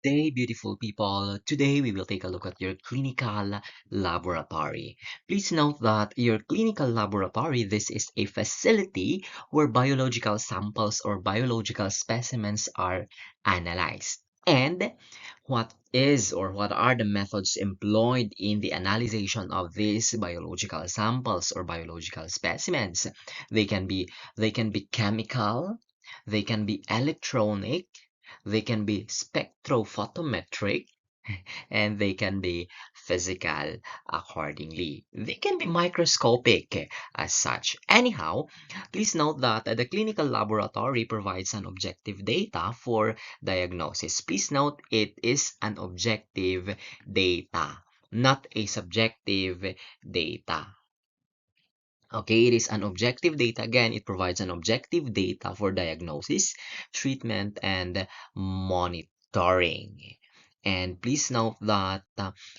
Day, beautiful people. Today we will take a look at your clinical laboratory. Please note that your clinical laboratory, this is a facility where biological samples or biological specimens are analyzed. And what are the methods employed in the analysis of these biological samples or biological specimens? They can be they can be chemical, they can be electronic, they can be spectrophotometric, and they can be physical accordingly. They can be microscopic as such. Anyhow, please note that the clinical laboratory provides an objective data for diagnosis. Please note it is an objective data, not a subjective data. Okay, it is an objective data. Again, it provides an objective data for diagnosis, treatment, and monitoring. And please note that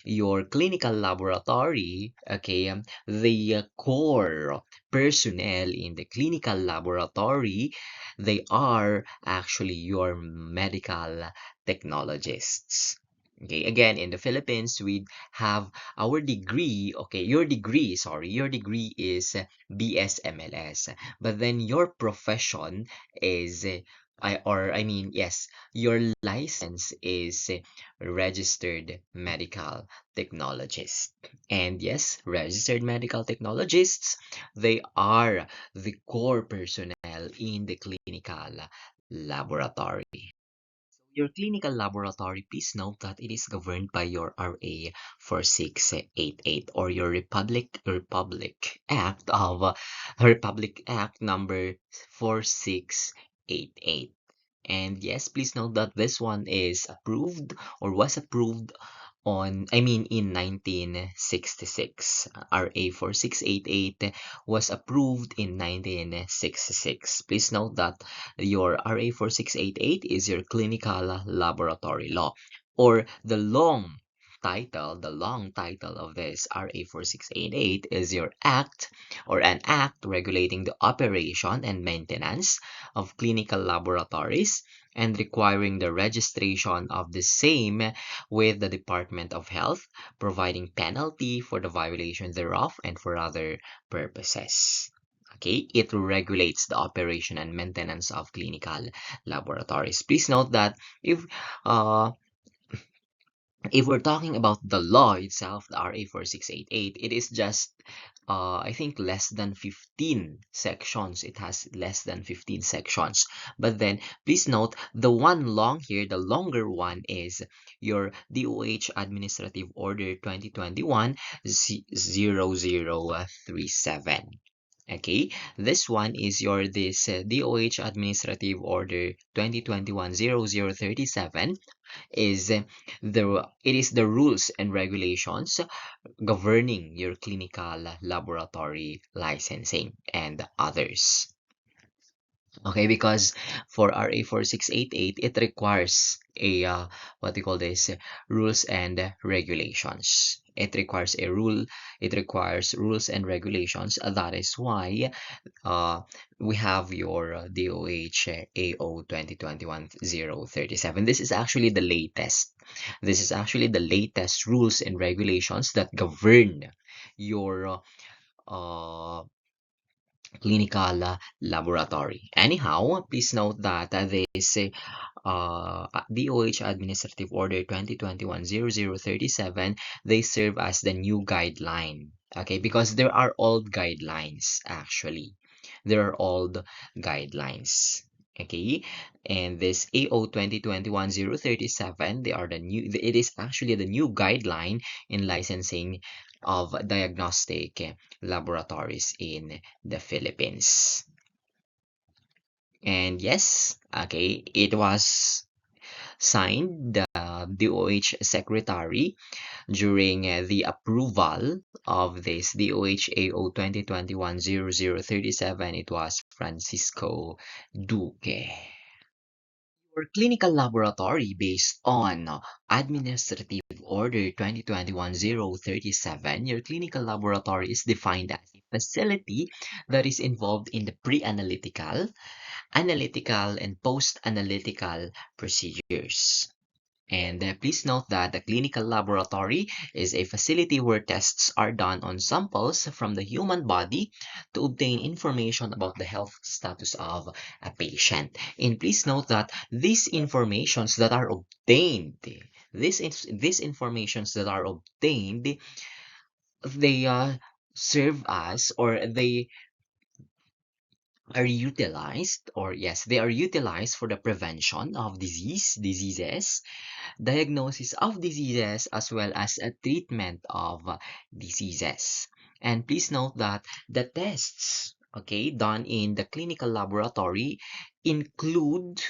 your clinical laboratory, okay, the core personnel in the clinical laboratory, they are actually your medical technologists. Okay, again, in the Philippines, we have our degree, okay, your degree is BSMLS, but then your profession is, yes, your license is registered medical technologist. And yes, registered medical technologists, they are the core personnel in the clinical laboratory. Your clinical laboratory, please note that it is governed by your RA 4688 or your Republic Act number 4688. And yes, please note that this one is approved or was approved in 1966. RA 4688 was approved in 1966. Please note that your RA 4688 is your clinical laboratory law, or the long title of this RA 4688 is your act or an act regulating the operation and maintenance of clinical laboratories and requiring the registration of the same with the Department of Health, providing penalty for the violation thereof and for other purposes. Okay, it regulates the operation and maintenance of clinical laboratories. Please note that if uh, if we're talking about the law itself, the RA 4688, it is just, I think, less than 15 sections. It has less than 15 sections. But then, please note, the one long here, the longer one is your DOH Administrative Order 2021-0037. Okay, this one is this DOH Administrative Order 2021-0037 is it is the rules and regulations governing your clinical laboratory licensing and others. Okay, because for RA 4688, it requires a what do you call this, rules and regulations. It requires rules and regulations. That is why we have your DOH AO 2021-037. This is actually the latest. This is actually the latest rules and regulations that govern your clinical laboratory. Anyhow, please note that this DOH Administrative Order 2021-0037, they serve as the new guideline. Okay, because there are old guidelines actually. There are old guidelines. Okay, and this AO 2021-037, they are the new, it is actually the new guideline in licensing of diagnostic laboratories in the Philippines. And yes, okay, it was signed the DOH secretary during the approval of this DOH AO 2021-0037. It was Francisco Duque. For clinical laboratory based on Administrative Order 2021-037, your clinical laboratory is defined as a facility that is involved in the pre-analytical, analytical, and post-analytical procedures. And please note that the clinical laboratory is a facility where tests are done on samples from the human body to obtain information about the health status of a patient. And please note that these informations that are obtained, these informations that are obtained, they serve us, or they are utilized, or yes, they are utilized for the prevention of diseases, diagnosis of diseases, as well as a treatment of diseases. And please note that the tests, okay, done in the clinical laboratory include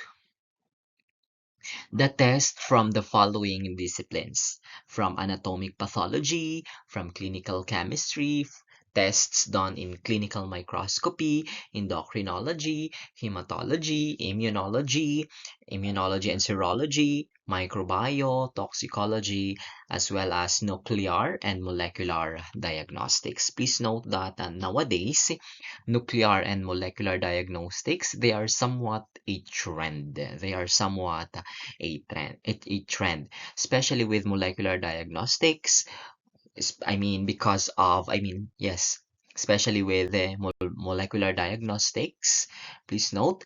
the test from the following disciplines: from anatomic pathology, from clinical chemistry, tests done in clinical microscopy, endocrinology, hematology, immunology and serology, microbiome, toxicology, as well as nuclear and molecular diagnostics. Please note that nowadays, nuclear and molecular diagnostics, they are somewhat a trend. They are somewhat a trend, especially with molecular diagnostics. Yes, especially with the molecular diagnostics. Please note,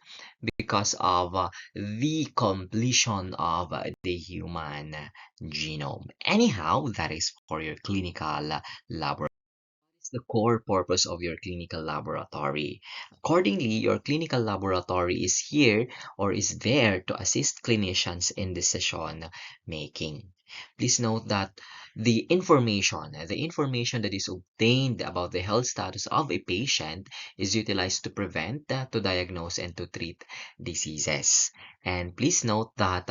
because of the completion of the human genome. Anyhow, that is for your clinical laboratory. The core purpose of your clinical laboratory. Accordingly, your clinical laboratory is here, or is there, to assist clinicians in decision making. Please note that the information that is obtained about the health status of a patient is utilized to prevent, to diagnose, and to treat diseases. And please note that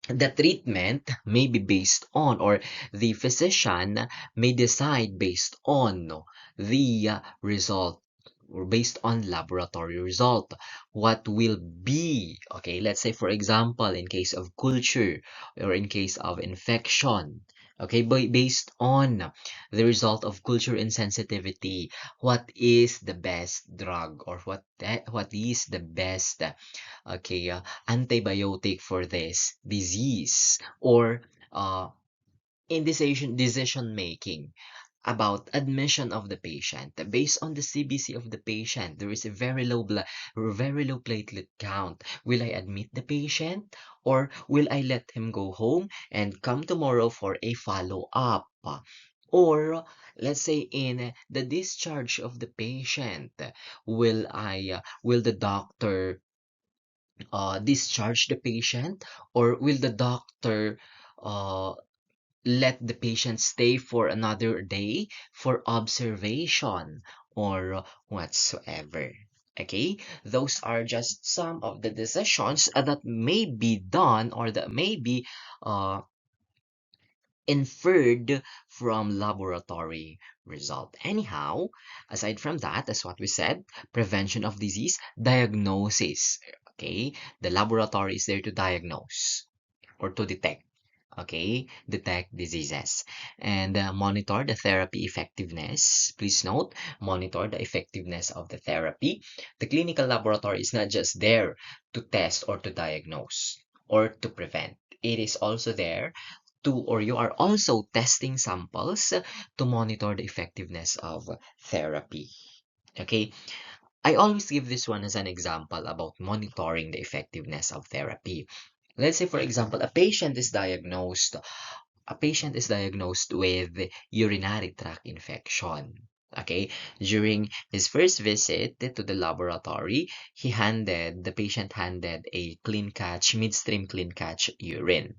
the treatment may be based on, or the physician may decide based on, the result, or based on laboratory result, what will be, okay, let's say for example, in case of culture or in case of infection, okay, based on the result of culture insensitivity, what is the best drug, or what is the best, okay, antibiotic for this disease, or in decision making about admission of the patient based on the CBC of the patient. There is a very low platelet count. Will I admit the patient, or will I let him go home and come tomorrow for a follow-up? Or let's say in the discharge of the patient, will the doctor discharge the patient, or will the doctor uh, let the patient stay for another day for observation, or whatsoever? Okay, those are just some of the decisions that may be done, or that may be uh, inferred from laboratory result. Anyhow, aside from that, as what we said, prevention of disease, diagnosis. Okay, the laboratory is there to diagnose, or to detect diseases, and monitor the therapy effectiveness. Please note, monitor the effectiveness of the therapy. The clinical laboratory is not just there to test or to diagnose or to prevent. It is also there to, or you are also testing samples to monitor the effectiveness of therapy. Okay, I always give this one as an example about monitoring the effectiveness of therapy. Let's say, for example, a patient is diagnosed with urinary tract infection. Okay, during his first visit to the laboratory, the patient handed a midstream clean catch urine.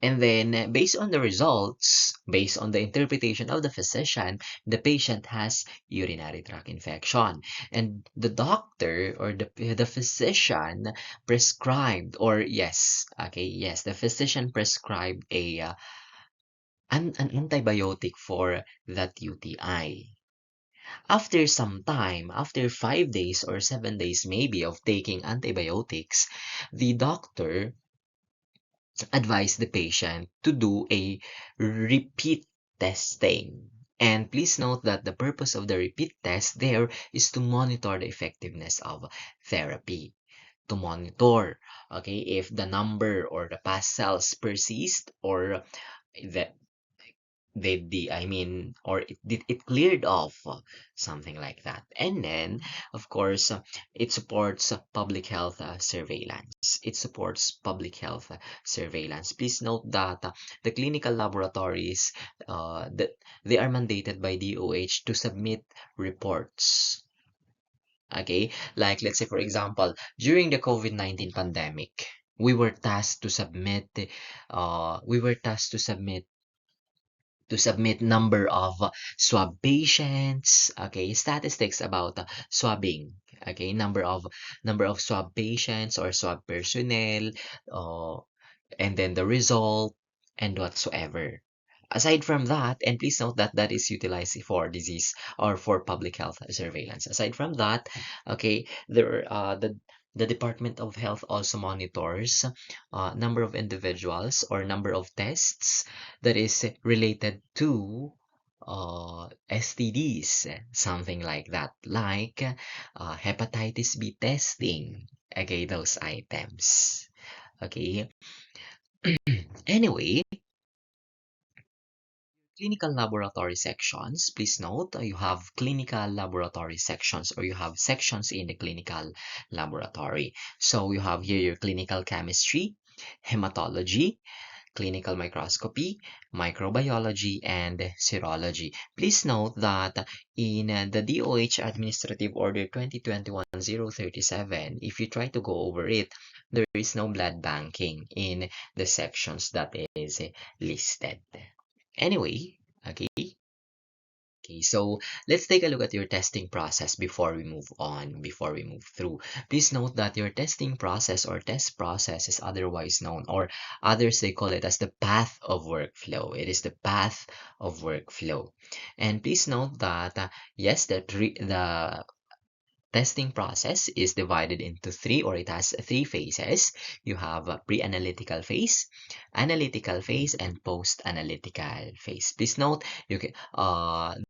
And then, based on the results, based on the interpretation of the physician, the patient has urinary tract infection. And the doctor, or the physician prescribed, or yes, okay, yes, the physician prescribed an antibiotic for that UTI. After some time, after 5 days or 7 days maybe of taking antibiotics, the doctor advise the patient to do a repeat testing. And please note that the purpose of the repeat test there is to monitor the effectiveness of therapy. to monitor, okay, if the number or the past cells persist, or that or it cleared off, something like that. And then, of course, it supports public health surveillance. It supports public health surveillance. Please note that the clinical laboratories, that they are mandated by DOH to submit reports. Okay, like let's say for example, during the COVID-19 pandemic, we were tasked to submit number of swab patients, okay, statistics about swabbing, okay, number of swab patients or swab personnel, uh, and then the result and whatsoever. Aside from that, and please note that that is utilized for disease or for public health surveillance. Aside from that, okay, the Department of Health also monitors number of individuals or number of tests that is related to STDs, something like that, like hepatitis B testing. Okay, those items. Okay. Anyway, clinical laboratory sections, please note you have clinical laboratory sections, or you have sections in the clinical laboratory. So you have here your clinical chemistry, hematology, clinical microscopy, microbiology, and serology. Please note that in the DOH Administrative Order 2021-037, if you try to go over it, there is no blood banking in the sections that is listed. Anyway, okay. Okay, so let's take a look at your testing process before we move on, before we move through. Please note that your testing process or test process is otherwise known, or others they call it as the path of workflow. It is the path of workflow. And please note that, yes, the testing process is divided into three, or it has three phases. You have a pre-analytical phase, analytical phase, and post-analytical phase. Please note, the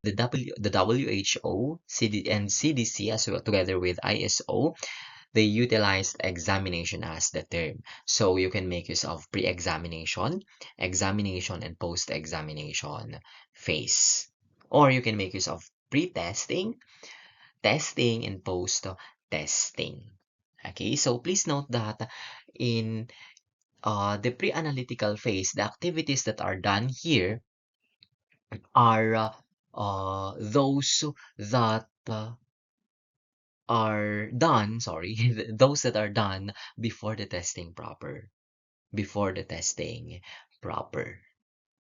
WHO, and CDC, as well together with ISO, they utilized examination as the term. So you can make use of pre-examination, examination, and post-examination phase. Or you can make use of pre-testing, testing, and post testing. Okay, so please note that in the pre-analytical phase, the activities that are done here are those that are done, sorry, those that are done before the testing proper. Before the testing proper.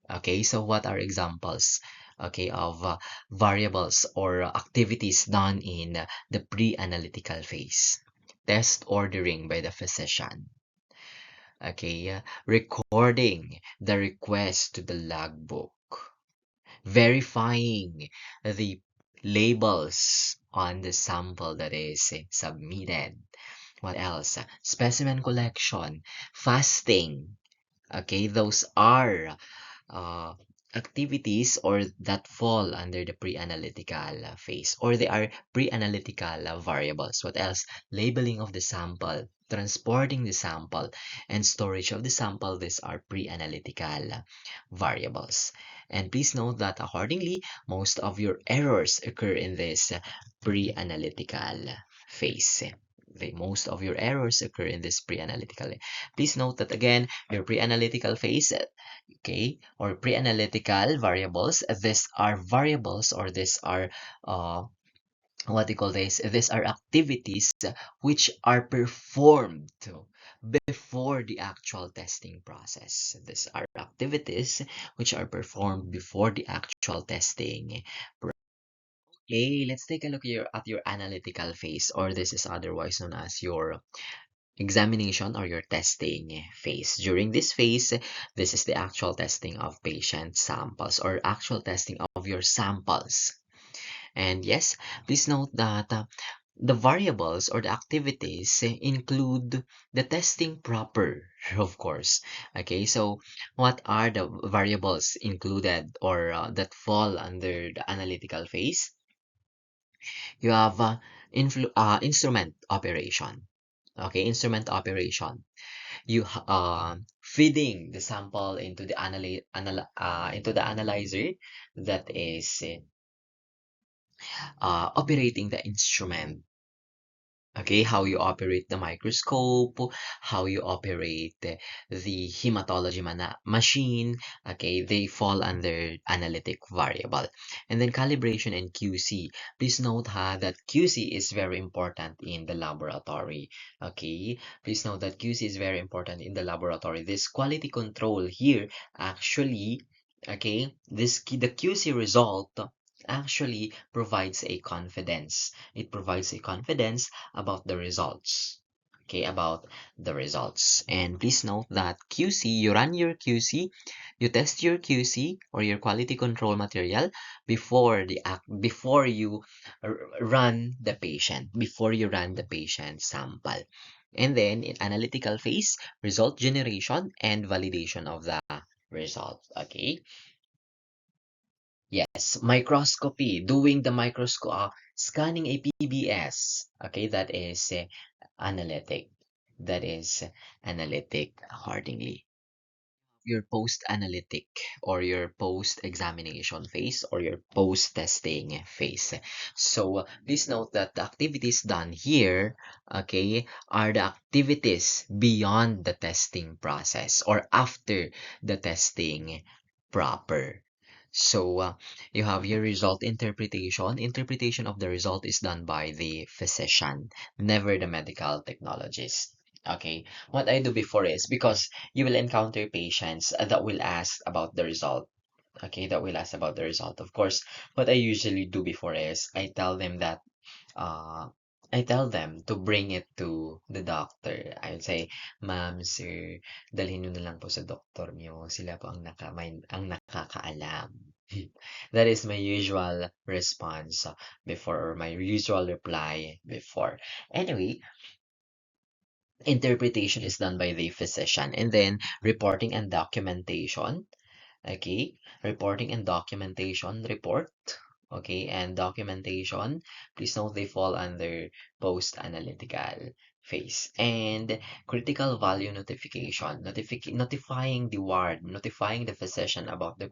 Okay, so what are examples, okay, of variables or activities done in the pre-analytical phase? Test ordering by the physician. Okay, recording the request to the logbook. Verifying the labels on the sample that is submitted. What else? Specimen collection, fasting. Okay, those are uh, activities or that fall under the pre-analytical phase, or they are pre-analytical variables. What else? Labeling of the sample, transporting the sample, and storage of the sample. These are pre-analytical variables. And please note that accordingly, most of your errors occur in this pre-analytical phase. Most of your errors occur in this pre-analytical. Please note that again, your pre-analytical phase, okay, or pre-analytical variables, these are variables, or these are what do you call this? These are activities which are performed before the actual testing process. These are activities which are performed before the actual testing. Okay, let's take a look here at your analytical phase, or this is otherwise known as your examination or your testing phase. During this phase, this is the actual testing of patient samples, or actual testing of your samples. And yes, please note that the variables or the activities include the testing proper, of course. Okay, so what are the variables included, or that fall under the analytical phase? You have instrument operation. Okay, instrument operation. You feeding the sample into the into the analyzer that is operating the instrument. Okay, how you operate the microscope, how you operate the hematology machine. Okay, they fall under analytic variable. And then calibration and QC. Please note that QC is very important in the laboratory. Okay, please note that QC is very important in the laboratory. This quality control here actually, okay, the QC result actually provides a confidence. It provides a confidence about the results. Okay, about the results. And please note that QC, you run your QC, you test your QC or your quality control material before you run the patient, before you run the patient sample. And then in analytical phase, result generation and validation of the result. Okay. Yes, microscopy, doing the microscope, scanning a PBS. Okay, that is analytic. That is analytic accordingly. Your post-analytic or your post-examination phase or your post-testing phase. So please note that the activities done here, okay, are the activities beyond the testing process or after the testing proper. So you have your result interpretation. Interpretation of the result is done by the physician, never the medical technologist. Okay, what I do before is because you will encounter patients that will ask about the result. Okay, that will ask about the result. Of course, what I usually do before is uh, I tell them to bring it to the doctor. I would say, ma'am, sir, dalhin nyo na lang po sa doktor nyo. Sila po ang nakakaalam. That is my usual response before, or my usual reply before. Anyway, interpretation is done by the physician, and then reporting and documentation. Okay, reporting and documentation, report. Okay, and documentation, please note they fall under post-analytical phase. And critical value notification, notifying the ward, notifying the physician about the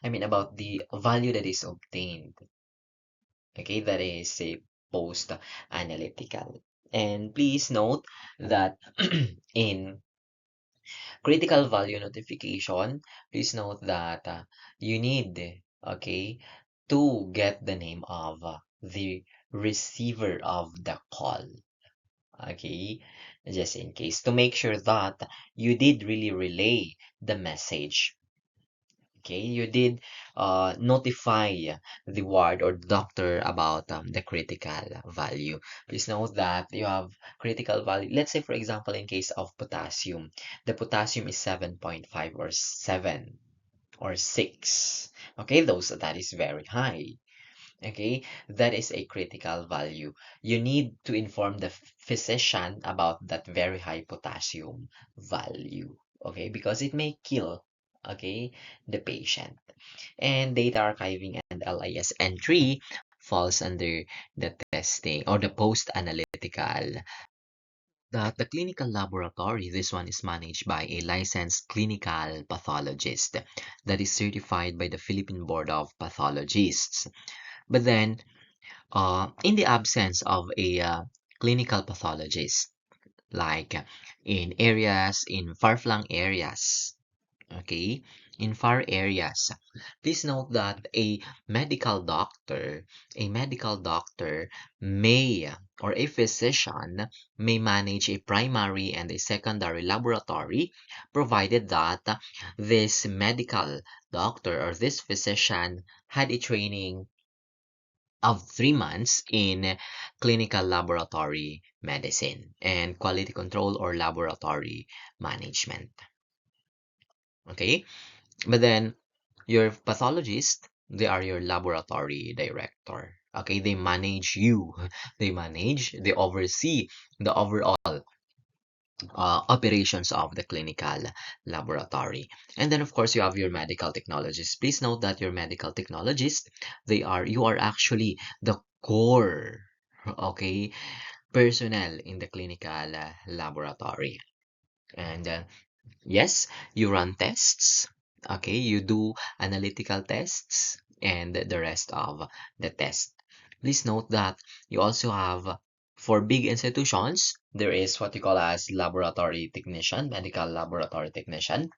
I mean about the value that is obtained. Okay, that is a post-analytical. And please note that in critical value notification, please note that you need, okay, to get the name of the receiver of the call. Okay, just in case to make sure that you did really relay the message. Okay, you did notify the ward or doctor about the critical value. Please note that you have critical value. Let's say, for example, in case of potassium, the potassium is 7.5 or 7 or 6. Okay, that is very high. Okay, that is a critical value. You need to inform the physician about that very high potassium value. Okay, because it may kill, okay, the patient. And data archiving and LIS entry falls under the testing or the post-analytical. The clinical laboratory, this one is managed by a licensed clinical pathologist that is certified by the Philippine Board of Pathologists. But then, in the absence of a clinical pathologist, like in far-flung areas, okay, in far areas, please note that a medical doctor may, or a physician may manage a primary and a secondary laboratory, provided that this medical doctor or this physician had a training of 3 months in clinical laboratory medicine and quality control or laboratory management. Okay, but then your pathologist, they are your laboratory director. Okay, they manage you, they oversee the overall operations of the clinical laboratory. And then, of course, you have your medical technologists. Please note that your medical technologists, you are actually the core, okay, personnel in the clinical laboratory. And yes, you run tests. Okay, you do analytical tests and the rest of the test. Please note that you also have, for big institutions, there is what you call as laboratory technician, medical laboratory technician,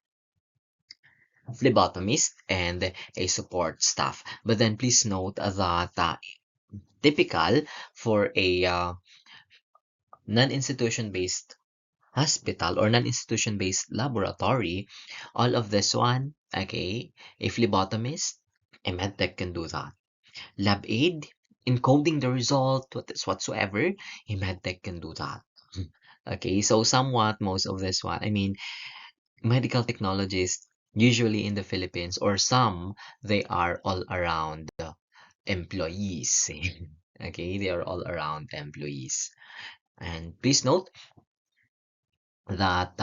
phlebotomist, and a support staff. But then please note that typical for a non-institution based hospital or non-institution based laboratory, all of this one, okay, a phlebotomist, a medtech can do that. Lab aid, encoding the result, whatsoever, a medtech can do that. Okay, so somewhat most of this one, I mean, medical technologists usually in the Philippines or some, they are all around employees. Okay, they are all around employees. And please note that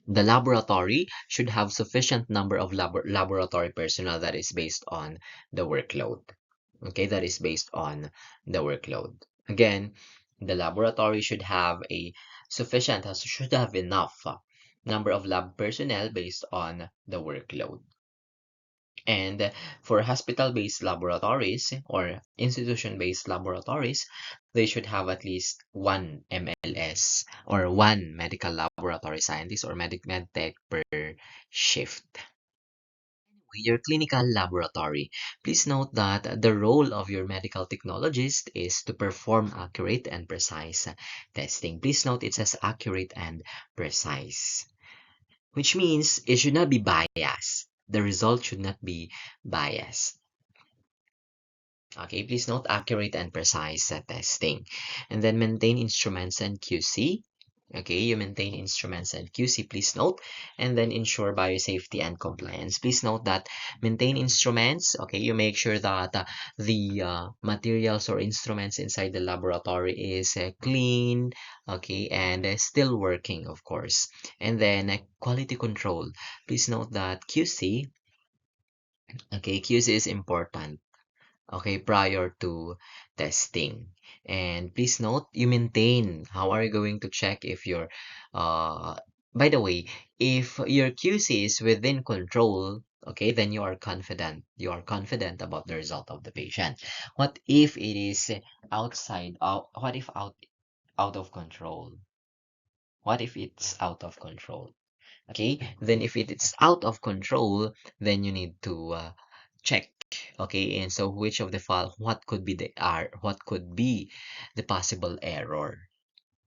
the laboratory should have sufficient number of laboratory personnel that is based on the workload. Okay, that is based on the workload. Again, the laboratory should have should have enough number of lab personnel based on the workload. And for hospital-based laboratories or institution-based laboratories, they should have at least one MLS or one medical laboratory scientist or medtech per shift. Your clinical laboratory. Please note that the role of your medical technologist is to perform accurate and precise testing. Please note it says accurate and precise, which means it should not be biased. The result should not be biased. Okay, please note accurate and precise testing. And then maintain instruments and QC. Okay, you maintain instruments and QC, please note. And then ensure biosafety and compliance. Please note that maintain instruments. Okay, you make sure that the materials or instruments inside the laboratory is clean. Okay, and still working, of course. And then quality control. Please note that QC. Okay, QC is important, okay, prior to testing. And please note, you maintain. How are you going to check if your, by the way, if your QC is within control, okay, then you are confident. You are confident about the result of the patient. What if it is what if out of control? What if it's out of control? Okay, then if it's out of control, then you need to check. Okay, and so which of the file, what could be the possible error?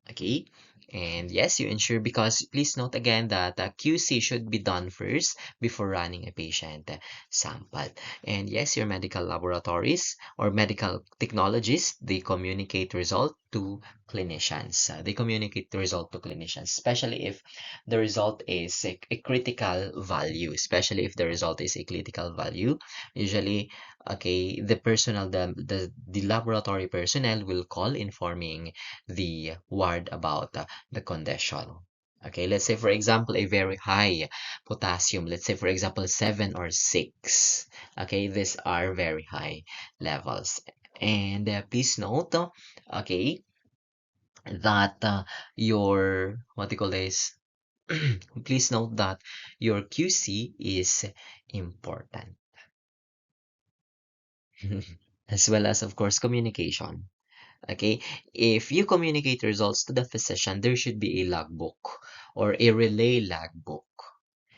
Okay, and yes, you ensure, because please note again that QC should be done first before running a patient sample. And yes, your medical laboratories or medical technologists, they communicate result to clinicians. They communicate the result to clinicians, especially if the result is a critical value, especially if the result is a critical value. Usually, okay, the laboratory personnel will call informing the ward about the condition. Okay, let's say for example a very high potassium, let's say for example 7 or 6. Okay, these are very high levels. And please note, okay, that your, what do you call this? Please note that your QC is important. As well as, of course, communication. Okay, if you communicate results to the physician, there should be a logbook or a relay logbook.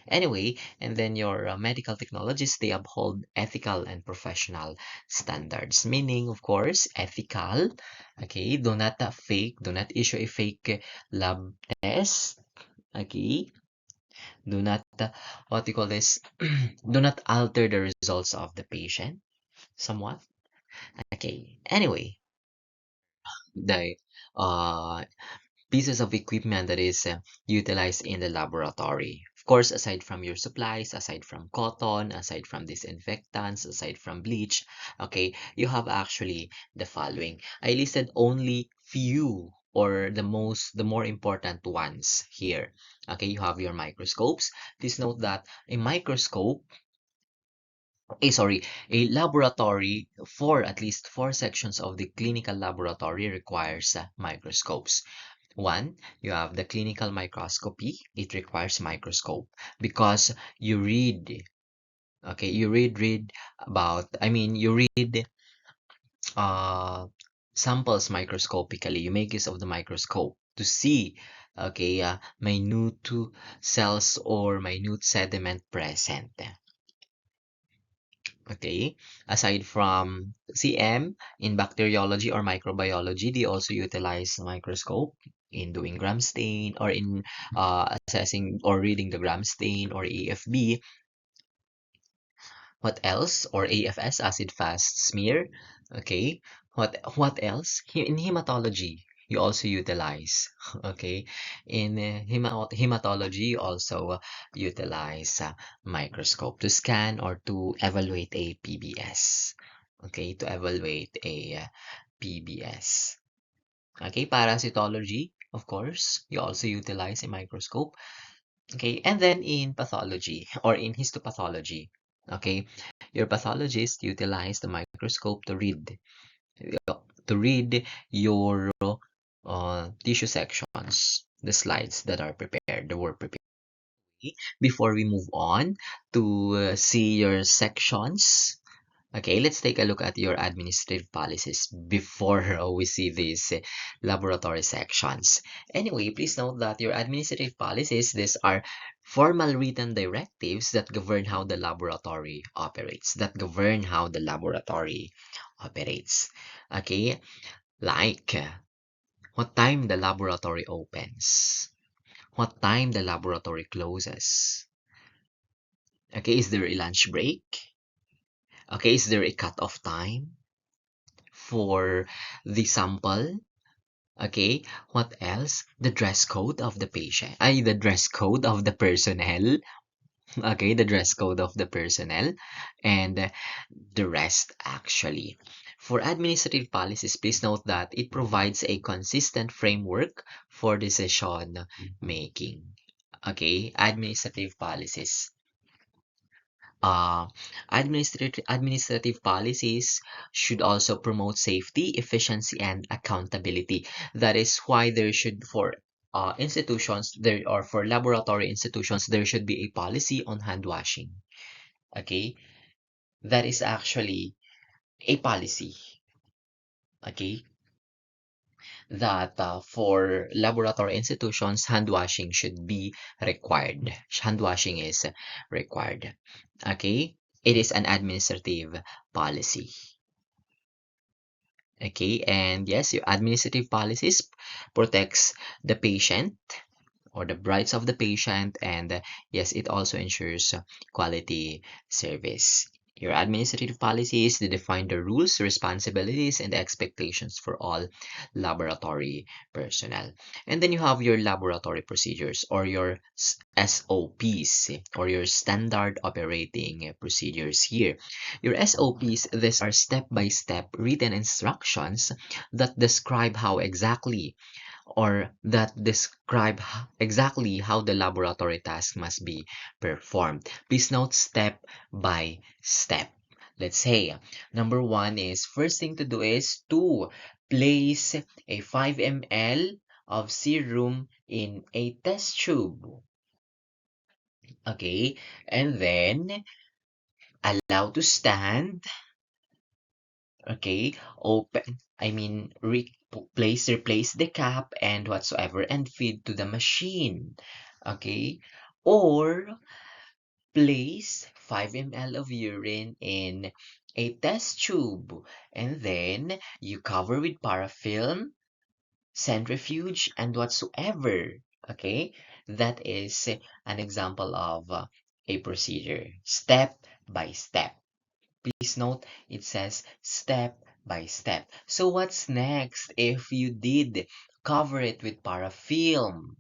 Anyway, and then your medical technologists, they uphold ethical and professional standards, meaning, of course, ethical. Okay, do not issue a fake lab test. Okay, do not, what do you call this? Do not alter the results of the patient somewhat. Okay, anyway, the uh pieces of equipment that is utilized in the laboratory. Of course, aside from your supplies, aside from cotton, aside from disinfectants, aside from bleach, okay, you have actually the following. I listed only few or the more important ones here. Okay, you have your microscopes. Please note that a microscope a laboratory for at least 4 sections of the clinical laboratory requires microscopes. One, you have the clinical microscopy. It requires microscope because you read, okay, you read uh, samples microscopically. You make use of the microscope to see, okay, minute cells or minute sediment present. Okay, aside from CM in bacteriology or microbiology, they also utilize microscope in doing gram stain or in assessing or reading the gram stain or AFB. What else? Or AFS, acid fast smear. Okay. What else? In hematology, you also utilize. Okay. In hematology, you also utilize microscope to scan or to evaluate a PBS. Okay, to evaluate a PBS. Okay, parasitology, of course, you also utilize a microscope. Okay, and then in pathology or in histopathology, okay, your pathologist utilize the microscope to read your tissue sections, the slides that are prepared, that were prepared. Before we move on to see your sections, okay, let's take a look at your administrative policies before we see these laboratory sections. Anyway, please note that your administrative policies, these are formal written directives that govern how the laboratory operates, Okay, like what time the laboratory opens, what time the laboratory closes. Okay, is there a lunch break? Okay, is there a cut-off time for the sample? Okay, what else? The dress code of the patient. The dress code of the personnel. Okay, the dress code of the personnel. And the rest actually. For administrative policies, please note that it provides a consistent framework for decision making. Okay, administrative policies. Uh, administrative policies should also promote safety, efficiency, and accountability. That is why there should, for institutions, there or for laboratory institutions, there should be a policy on hand washing. Okay, that is actually a policy. Okay, that for laboratory institutions, hand washing should be required. Hand washing is required. Okay, it is an administrative policy. Okay, and yes, your administrative policies protects the patient or the rights of the patient, and yes, it also ensures quality service. Your administrative policies, they define the rules, responsibilities, and expectations for all laboratory personnel. And then you have your laboratory procedures or your SOPs or your standard operating procedures here. Your SOPs, these are step-by-step written instructions that describe how exactly or that describe exactly how the laboratory task must be performed. Please note step by step. Let's say number one is first thing to do is to place a 5 ml of serum in a test tube. Okay, and then allow to stand. Okay, open. Replace the cap and whatsoever and feed to the machine. Okay, or place 5 ml of urine in a test tube and then you cover with parafilm, centrifuge, and whatsoever. Okay, that is an example of a procedure, step by step. Please note it says step by step. So what's next if you did cover it with parafilm?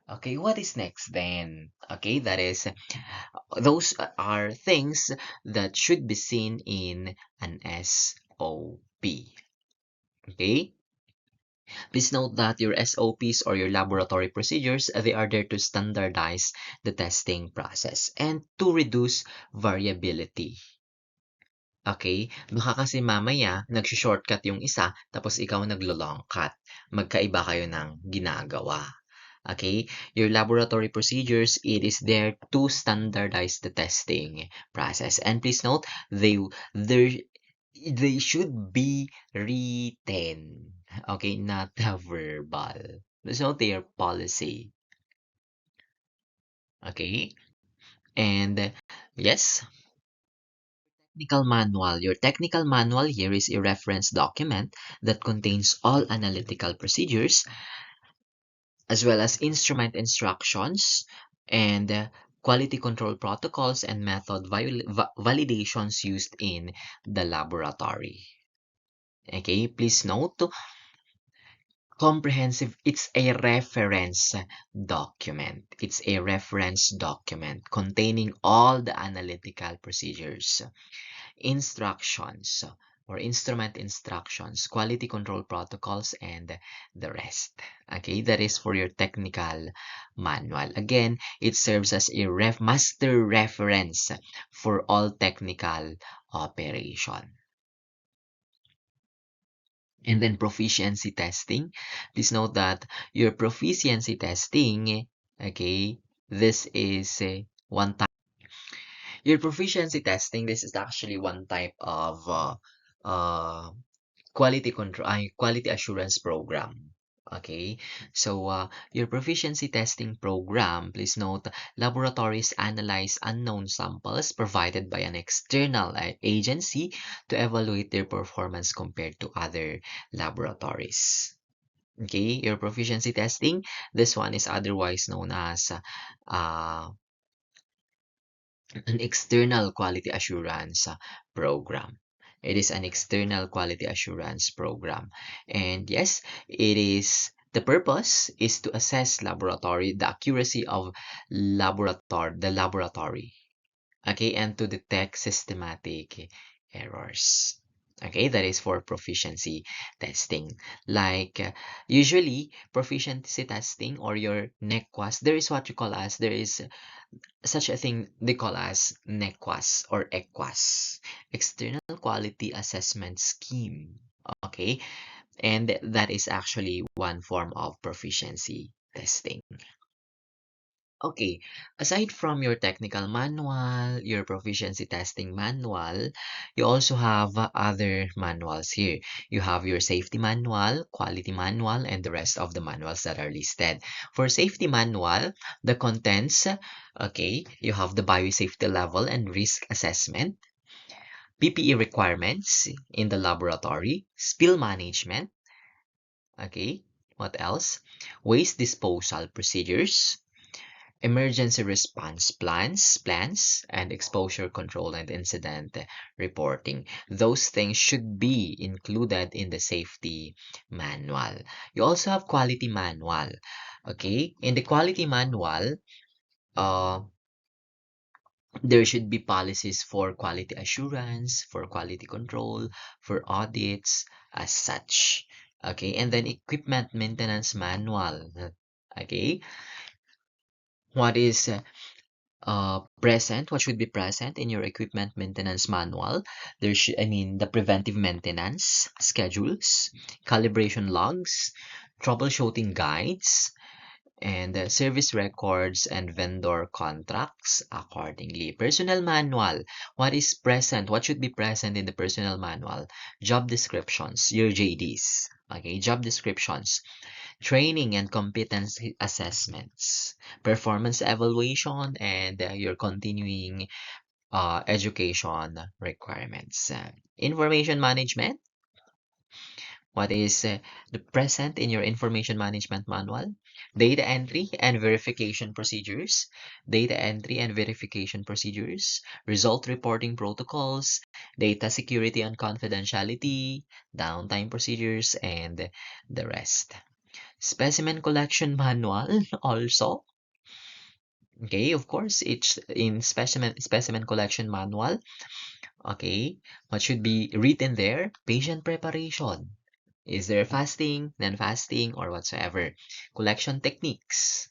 Okay, what is next then? Okay, that is, those are things that should be seen in an SOP. Okay, Please note that your SOPs or your laboratory procedures, they are there to standardize the testing process and to reduce variability. Okay? Baka kasi mamaya nagso-shortcut yung isa tapos ikaw naglo-long cut. Magkaiba kayo ng ginagawa. Okay? Your laboratory procedures, it is there to standardize the testing process. And please note, they they should be written. Okay? Not verbal. Please note their policy. Okay? And yes, technical manual. Your technical manual here is a reference document that contains all analytical procedures as well as instrument instructions and quality control protocols and method validations used in the laboratory. Okay, please note, comprehensive, it's a reference document. It's a reference document containing all the analytical procedures, instructions or instrument instructions, quality control protocols, and the rest. Okay, that is for your technical manual. Again, it serves as a master reference for all technical operation. And then proficiency testing. Please note that your proficiency testing, okay, this is one type. Your proficiency testing, this is actually one type of uh, quality control, quality assurance program. Okay, so your proficiency testing program, please note, laboratories analyze unknown samples provided by an external agency to evaluate their performance compared to other laboratories. Okay, your proficiency testing, this one is otherwise known as uh, an external quality assurance program. It is an external quality assurance program. And yes, it is the purpose is to assess the accuracy of the laboratory. Okay, and to detect systematic errors. Okay, that is for proficiency testing. Like usually proficiency testing or your NEQUAS, there is what you call as there is such a thing they call as NEQUAS or EQUAS, External Quality Assessment Scheme. Okay, and that is actually one form of proficiency testing. Okay, aside from your technical manual, your proficiency testing manual, you also have other manuals here. You have your safety manual, quality manual, and the rest of the manuals that are listed. For safety manual, the contents, okay, you have the biosafety level and risk assessment, PPE requirements in the laboratory, spill management, okay, what else? Waste disposal procedures, emergency response plans, and exposure control and incident reporting. Those things should be included in the safety manual. You also have quality manual. Okay, in the quality manual, uh, there should be policies for quality assurance, for quality control, for audits, as such. Okay, and then equipment maintenance manual. Okay, what is present, what should be present in your equipment maintenance manual? There should, I mean, the preventive maintenance schedules, calibration logs, troubleshooting guides, and service records and vendor contracts accordingly. Personnel manual. What is present? What should be present in the personnel manual? Job descriptions, your JDs. Okay, job descriptions, training and competency assessments, performance evaluation, and your continuing education requirements. Information management. What is the present in your information management manual? Data entry and verification procedures, data entry and verification procedures, result reporting protocols, data security and confidentiality, downtime procedures, and the rest. Specimen collection manual also. Okay, of course, it's in specimen collection manual. Okay, what should be written there? Patient preparation. Is there fasting, non-fasting, or whatsoever? Collection techniques,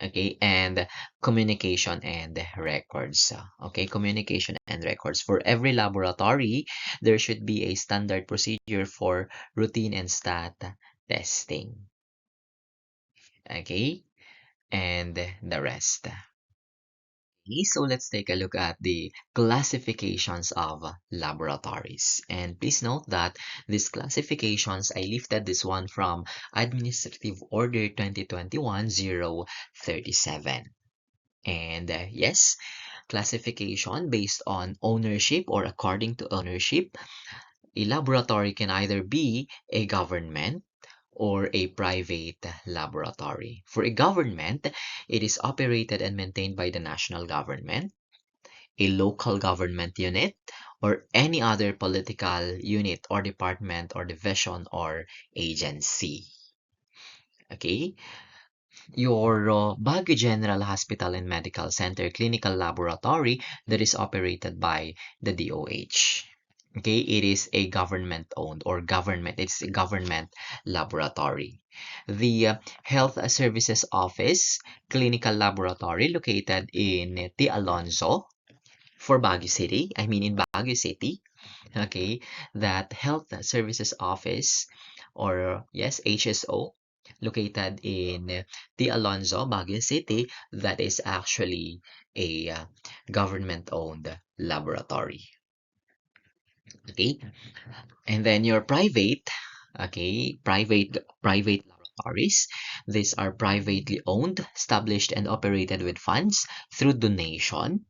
okay, and communication and records. Okay, communication and records. For every laboratory, there should be a standard procedure for routine and stat testing. Okay, and the rest. Okay, so let's take a look at the classifications of laboratories. And please note that these classifications, I lifted this one from Administrative Order 2021-037. And yes, classification based on ownership or according to ownership. A laboratory can either be a government or a private laboratory. For a government, it is operated and maintained by the national government, a local government unit, or any other political unit or department or division or agency. Okay? Your Baguio General Hospital and Medical Center Clinical Laboratory that is operated by the DOH. Okay, it is a government owned or government, it's a government laboratory. The Health Services Office Clinical Laboratory located in T. Alonzo for Baguio City, I mean in Baguio City, okay, that Health Services Office or yes, HSO located in T. Alonzo, Baguio City, that is actually a government-owned laboratory. Okay, and then your private, okay, private laboratories. These are privately owned, established, and operated with funds through donation.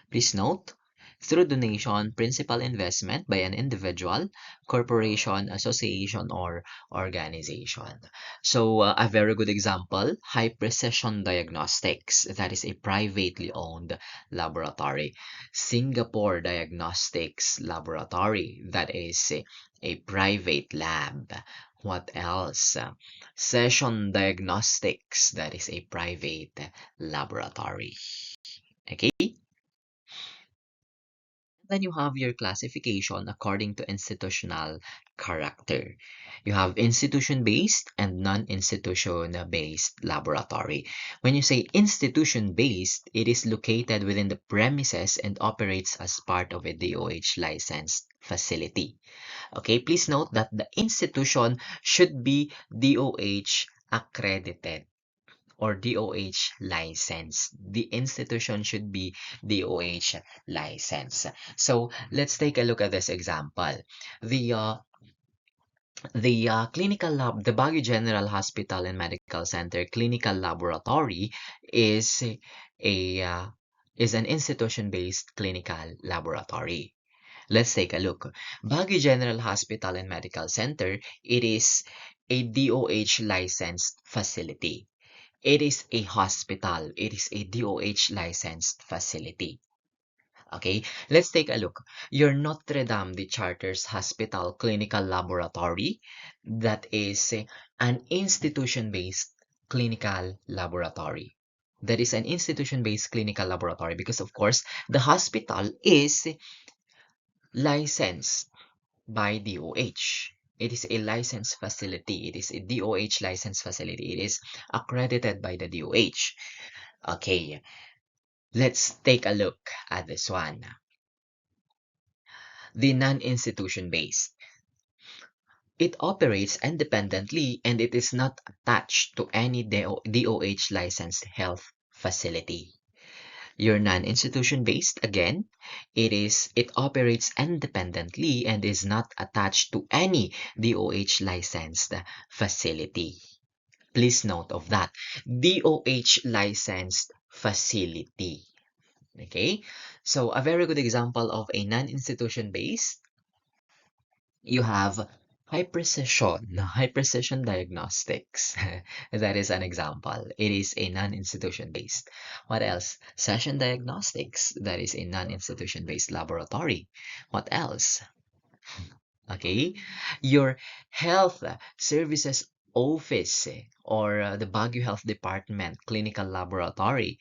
Please note, through donation, principal investment by an individual, corporation, association, or organization. So, a very good example, High Precision Diagnostics. That is a privately owned laboratory. Singapore Diagnostics Laboratory. That is a private lab. What else? Session Diagnostics. That is a private laboratory. Okay? Then you have your classification according to institutional character. You have institution-based and non-institution-based laboratory. When you say institution-based, it is located within the premises and operates as part of a DOH licensed facility. Okay, please note that the institution should be DOH accredited or DOH license. The institution should be DOH license. So let's take a look at this example. The uh, the clinical lab, the Baguio General Hospital and Medical Center Clinical Laboratory is a is an institution-based clinical laboratory. Let's take a look. Baguio General Hospital and Medical Center, it is a DOH licensed facility. It is a hospital. It is a DOH licensed facility. Okay, let's take a look. Your Notre Dame de Charters Hospital Clinical Laboratory, that is an institution-based clinical laboratory. That is an institution-based clinical laboratory because, of course, the hospital is licensed by DOH. It is a licensed facility. It is a DOH licensed facility. It is accredited by the DOH. Okay, let's take a look at this one. The non-institution based. It operates independently and it is not attached to any DOH licensed health facility. Your non-institution based, again, it operates independently and is not attached to any DOH licensed facility. Please note of that. DOH licensed facility. Okay? So a very good example of a non-institution based, you have high precision diagnostics. That is an example. It is a non-institution based. What else? Session diagnostics. That is a non-institution based laboratory. What else? Okay. Your health services office or the Baguio Health Department clinical laboratory.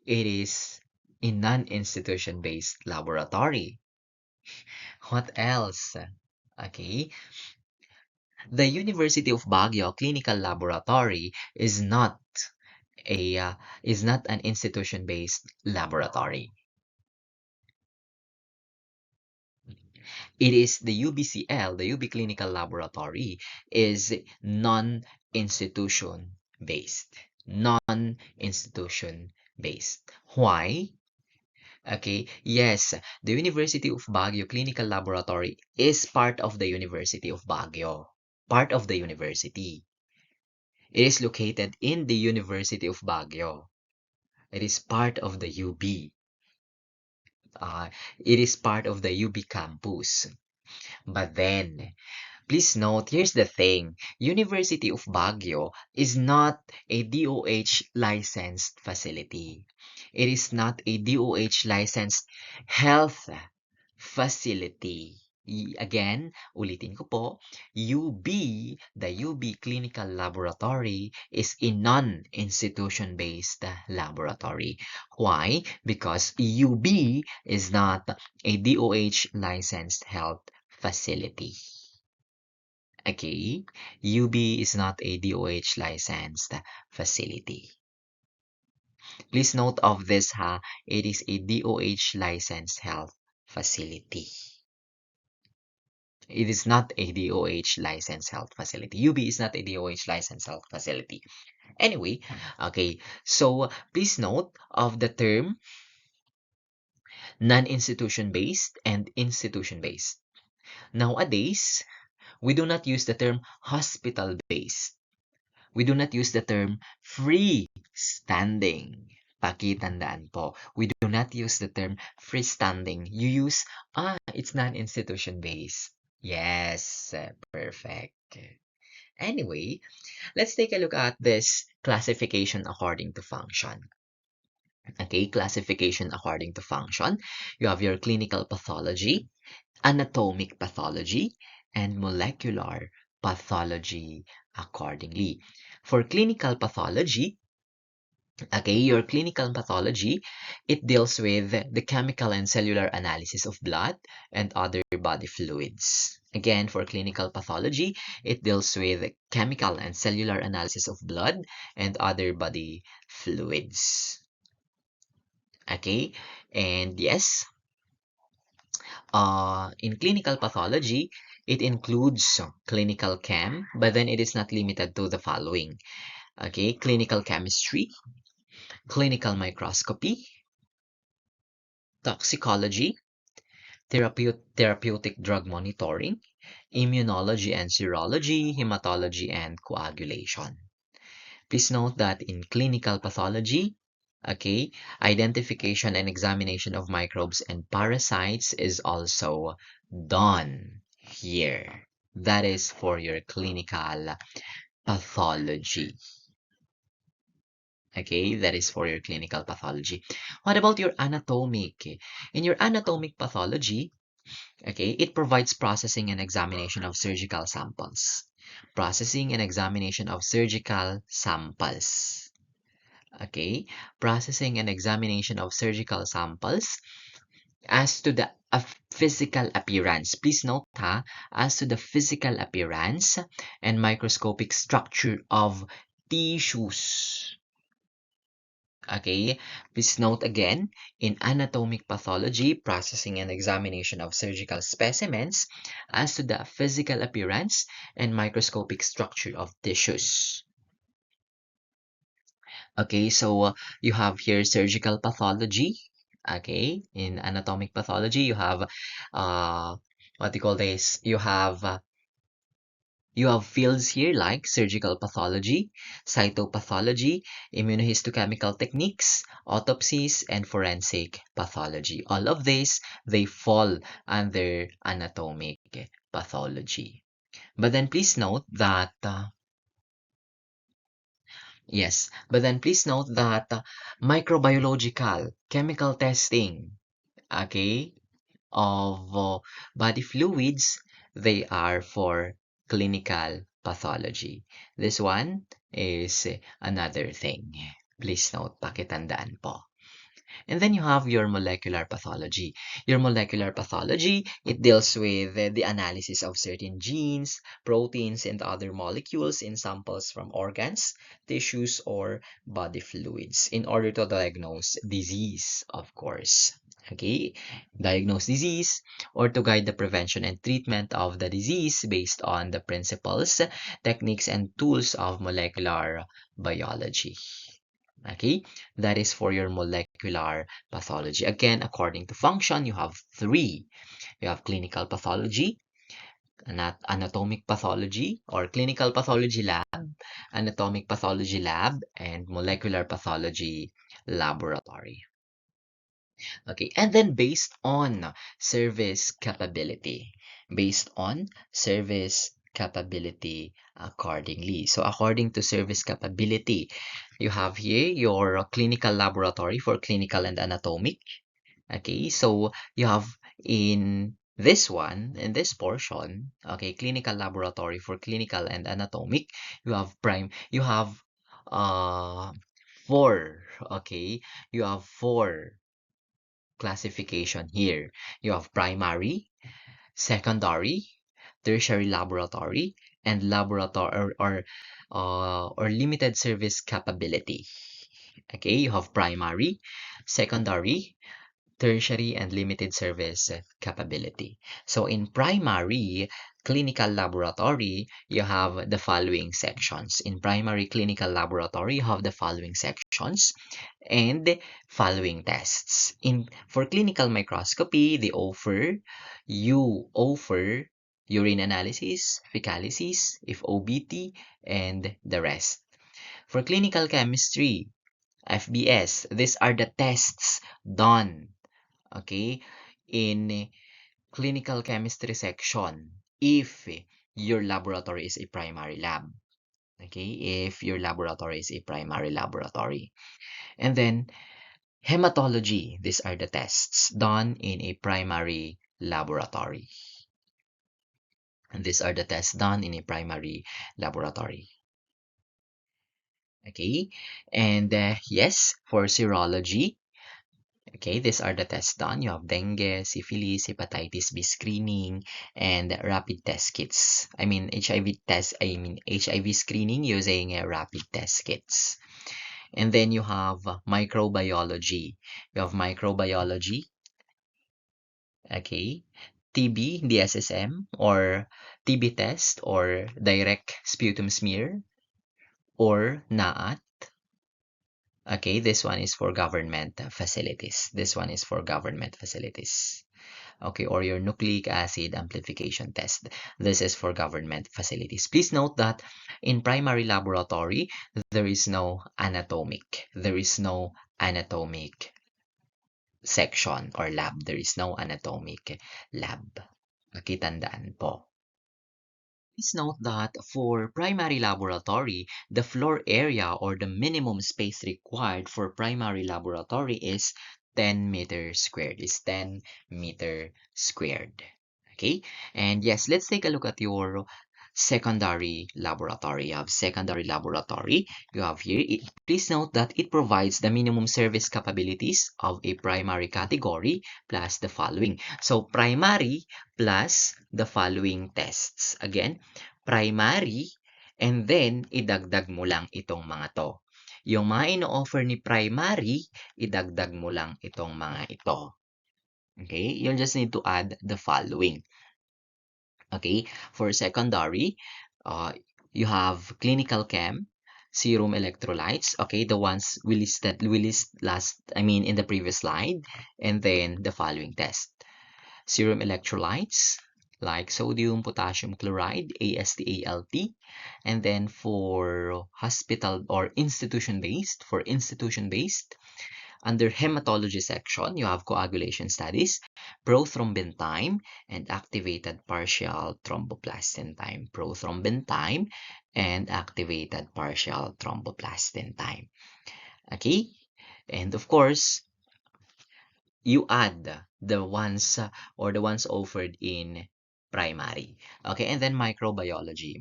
It is a non-institution based laboratory. What else? Okay? The University of Baguio Clinical Laboratory a is not an institution-based laboratory. It is the UBCL, the UB Clinical Laboratory, is non-institution based. Non-institution based. Why? Okay, yes, the University of Baguio Clinical Laboratory is part of the University of Baguio. Part of the university. It is located in the University of Baguio. It is part of the UB. Uh, it is part of the UB campus. But then, please note, here's the thing. University of Baguio is not a DOH licensed facility. It is not a DOH licensed health facility. Again, ulitin ko po, the UB Clinical Laboratory is a non-institution-based laboratory. Why? Because UB is not a DOH licensed health facility. Okay, UB is not a DOH licensed facility. Please note of this ha, it is a DOH licensed health facility. It is not a DOH licensed health facility. UB is not a DOH licensed health facility. Anyway, okay, so please note of the term non-institution based and institution based. Nowadays, we do not use the term hospital based. We do not use the term freestanding. Pakitandaan po. We do not use the term freestanding. You use, it's non-institution based. Yes, perfect. Anyway, let's take a look at this classification according to function. Okay, classification according to function. You have your clinical pathology, anatomic pathology, and molecular pathology accordingly. For clinical pathology, okay, your clinical pathology, it deals with the chemical and cellular analysis of blood and other body fluids. Again, for clinical pathology, it deals with chemical and cellular analysis of blood and other body fluids. Okay, and yes, in clinical pathology, it includes clinical chem, but then it is not limited to the following. Okay, clinical chemistry, clinical microscopy, toxicology, therapeutic drug monitoring, immunology and serology, hematology, and coagulation. Please note that in clinical pathology, okay, identification and examination of microbes and parasites is also done here. That is for your clinical pathology. Okay, that is for your clinical pathology. What about your anatomic? In your anatomic pathology, okay, it provides processing and examination of surgical samples. Processing and examination of surgical samples. Okay, processing and examination of surgical samples as to the physical appearance. Please note ha, as to the physical appearance and microscopic structure of tissues. Okay, please note again, in anatomic pathology, processing and examination of surgical specimens as to the physical appearance and microscopic structure of tissues. Okay, so you have here surgical pathology. Okay, in anatomic pathology, you have what do you call this? You have fields here like surgical pathology, cytopathology, immunohistochemical techniques, autopsies, and forensic pathology. All of these, they fall under anatomic pathology. But then please note that, microbiological chemical testing, okay, of body fluids, they are for clinical pathology. This one is another thing. Please note, pakitandaan po. And then you have your molecular pathology. Your molecular pathology, it deals with the analysis of certain genes, proteins, and other molecules in samples from organs, tissues, or body fluids in order to diagnose disease, of course. Okay, diagnose disease or to guide the prevention and treatment of the disease based on the principles, techniques, and tools of molecular biology. Okay, that is for your molecular pathology. Again, according to function, you have three. You have clinical pathology, anatomic pathology or clinical pathology lab, anatomic pathology lab, and molecular pathology laboratory. Okay, and then based on service capability accordingly. So according to service capability, you have here your clinical laboratory for clinical and anatomic. Okay, so you have in this one, in this portion, okay, clinical laboratory for clinical and anatomic, you have uh four, okay, you have four classification here. You have primary, secondary, tertiary laboratory, and laboratory or limited service capability. Okay, you have primary, secondary, tertiary, and limited service capability. So in primary clinical laboratory, you have the following sections. In primary clinical laboratory, you have the following sections and following tests. For clinical microscopy, you offer urine analysis, fecalysis, if OBT, and the rest. For clinical chemistry, FBS, these are the tests done, okay, in clinical chemistry section if your laboratory is a primary lab. Okay, if your laboratory is a primary laboratory. And then hematology, these are the tests done in a primary laboratory. And these are the tests done in a primary laboratory. Okay, and yes, for serology, okay, these are the tests done. You have dengue, syphilis, hepatitis B screening, and rapid test kits. HIV screening using rapid test kits. And then you have microbiology. You have microbiology, okay, TB, DSSM, or TB test, or direct sputum smear, or NAAT. Okay, this one is for government facilities. This one is for government facilities. Okay, or your nucleic acid amplification test. This is for government facilities. Please note that in primary laboratory, there is no anatomic. There is no anatomic section or lab. There is no anatomic lab. Okay, tandaan po. Please note that for primary laboratory, the floor area or the minimum space required for primary laboratory is 10 meters squared, is 10 meter squared. Okay, and yes, let's take a look at your secondary laboratory. You have secondary laboratory. You have here, please note that it provides the minimum service capabilities of a primary category plus the following. So primary plus the following tests. Again, primary and then idagdag mo lang itong mga to. Yung mga ino-offer ni primary, idagdag mo lang itong mga ito. Okay, you'll just need to add the following. Okay, for secondary, uh, you have clinical chem, serum electrolytes, okay, the ones we list in the previous slide, and then the following test. Serum electrolytes like sodium, potassium chloride, AST/ALT, and then for hospital or institution-based, under hematology section, you have coagulation studies, prothrombin time, and activated partial thromboplastin time. Prothrombin time and activated partial thromboplastin time. Okay? And of course, you add the ones offered in primary. Okay, and then microbiology.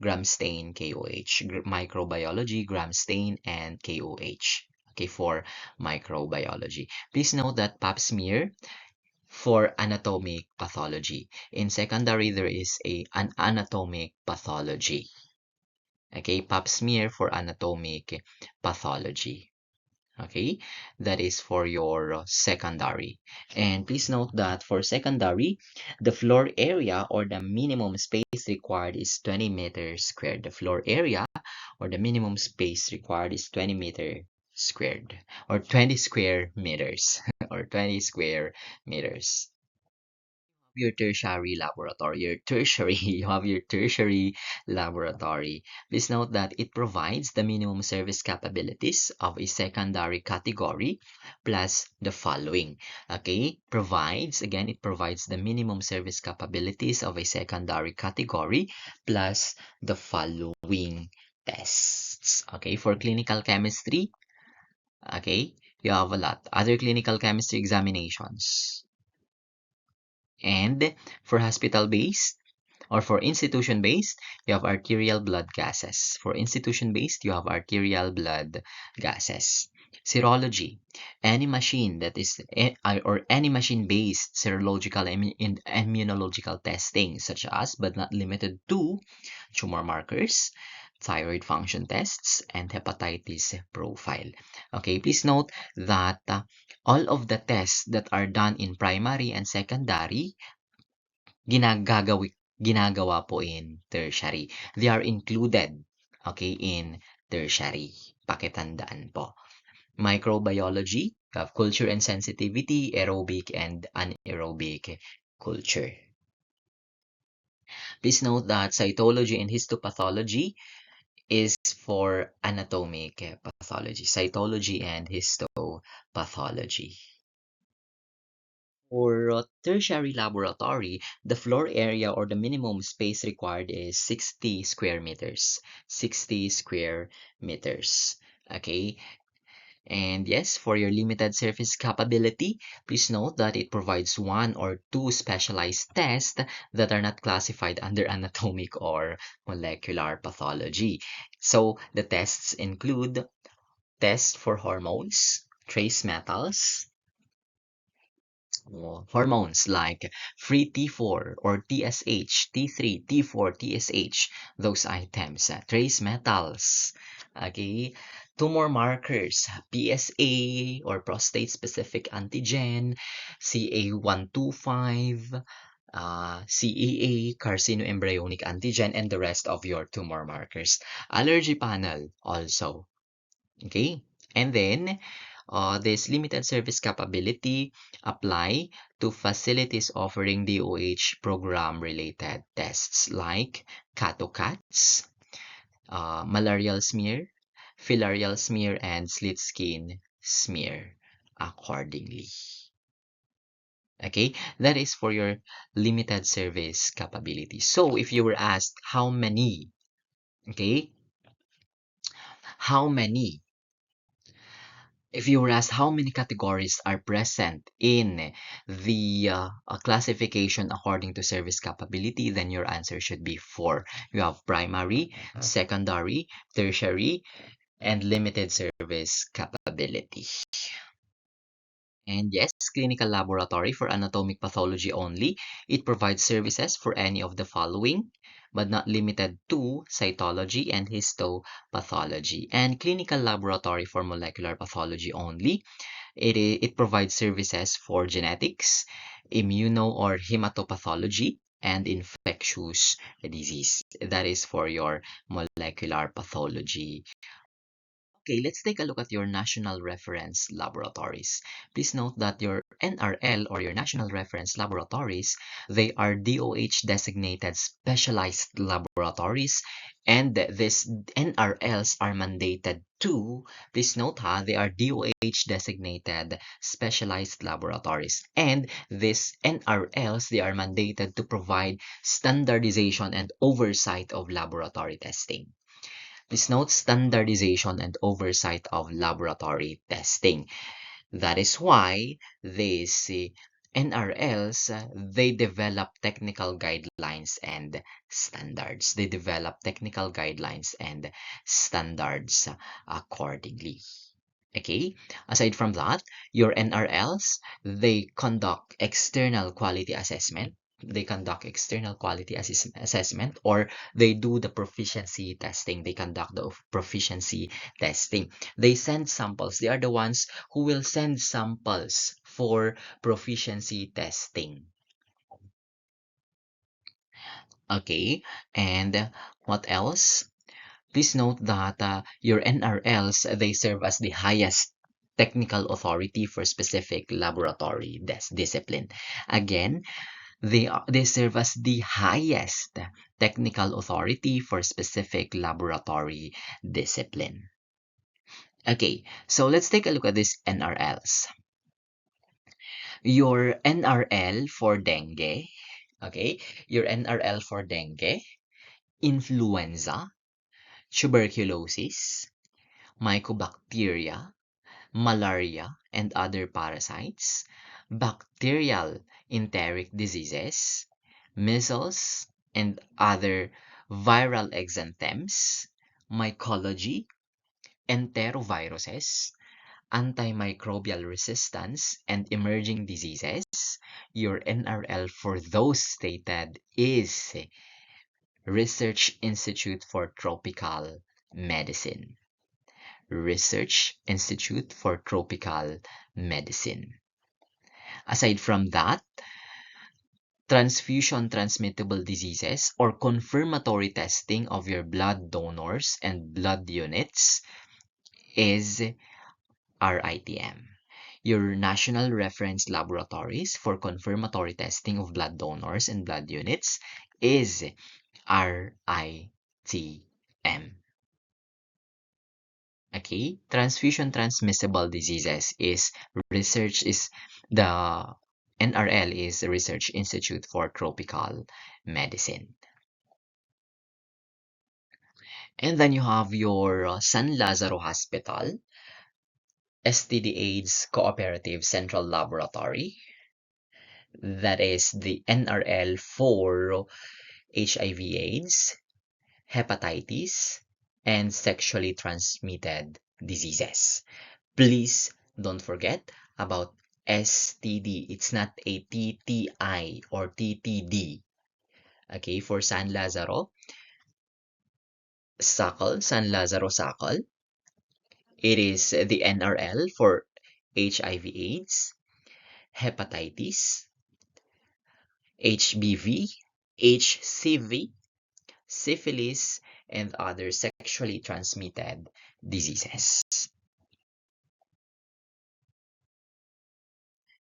Gram stain, KOH. Microbiology, gram stain, and KOH. okay, for microbiology. Please note that pap smear for anatomic pathology. In secondary, there is an anatomic pathology. Okay, pap smear for anatomic pathology. Okay, that is for your secondary. And please note that for secondary, the floor area or the minimum space required is 20 meters squared. The floor area or the minimum space required is 20 meter squared or 20 square meters or 20 square meters. Your tertiary laboratory, you have your tertiary laboratory. Please note that it provides the minimum service capabilities of a secondary category plus the following. Okay, it provides the minimum service capabilities of a secondary category plus the following tests. Okay, for clinical chemistry, okay, you have a lot. Other clinical chemistry examinations. And for hospital-based or for institution-based, you have arterial blood gases. For institution-based, you have arterial blood gases. Serology, any machine that is or any machine-based serological immunological testing, such as but not limited to tumor markers, thyroid function tests, and hepatitis profile. Okay, please note that all of the tests that are done in primary and secondary ginagawa po in tertiary. They are included, okay, in tertiary. Pakitandaan po. Microbiology, culture and sensitivity, aerobic and anaerobic culture. Please note that cytology and histopathology is for anatomic pathology. Cytology and histopathology. For tertiary laboratory, the floor area or the minimum space required is 60 square meters. 60 square meters. Okay. And yes, for your limited surface capability, please note that it provides one or two specialized tests that are not classified under anatomic or molecular pathology. So the tests include tests for hormones, trace metals, hormones like free T4 or TSH, T3, T4, TSH, those items, trace metals, okay, tumor markers, PSA or prostate specific antigen, CA125, CEA, carcinoembryonic antigen, and the rest of your tumor markers. Allergy panel also, okay, and then this limited service capability apply to facilities offering DOH program-related tests like CATOCATS, malarial smear, filarial smear, and slit skin smear accordingly. Okay, that is for your limited service capability. So if you were asked how many, okay, how many if you were asked how many categories are present in the classification according to service capability, then your answer should be 4. You have primary, secondary, tertiary, and limited service capability. And yes, clinical laboratory for anatomic pathology only. It provides services for any of the following, but not limited to cytology and histopathology. And clinical laboratory for molecular pathology only. It provides services for genetics, immuno or hematopathology, and infectious disease. That is for your molecular pathology. Okay, let's take a look at your national reference laboratories. Please note that your NRL or your national reference laboratories, they are DOH designated specialized laboratories, and these NRLs are mandated to, please note they are DOH designated specialized laboratories, and these NRLs, they are mandated to provide standardization and oversight of laboratory testing. Please note standardization and oversight of laboratory testing. That is why these NRLs, they develop technical guidelines and standards. They develop technical guidelines and standards accordingly. Okay, aside from that, your NRLs, they conduct external quality assessment. They conduct external quality assessment, or they do the proficiency testing. They conduct the proficiency testing. They send samples. They are the ones who will send samples for proficiency testing. Okay, and what else? Please note that your NRLs, they serve as the highest technical authority for specific laboratory discipline. Again, they serve as the highest technical authority for specific laboratory discipline. Okay, so let's take a look at these NRLs. Your NRL for dengue, okay, your NRL for dengue, influenza, tuberculosis, mycobacteria, malaria, and other parasites, bacterial enteric diseases, measles, and other viral exanthems, mycology, enteroviruses, antimicrobial resistance, and emerging diseases. Your NRL for those stated is Research Institute for Tropical Medicine. Research Institute for Tropical Medicine. Aside from that, transfusion transmittable diseases or confirmatory testing of your blood donors and blood units is RITM. Your national reference laboratories for confirmatory testing of blood donors and blood units is RITM. Okay, transfusion transmissible diseases is the NRL is the Research Institute for Tropical Medicine. And then you have your San Lazaro Hospital, STD/AIDS Cooperative Central Laboratory. That is the NRL for HIV/AIDS, hepatitis, and sexually transmitted diseases. Please don't forget about STD. It's not a TTI or TTD. Okay, for San Lazaro San Lazaro Sakal, it is the NRL for HIV/AIDS, hepatitis, HBV, HCV, syphilis, and other sexually transmitted diseases.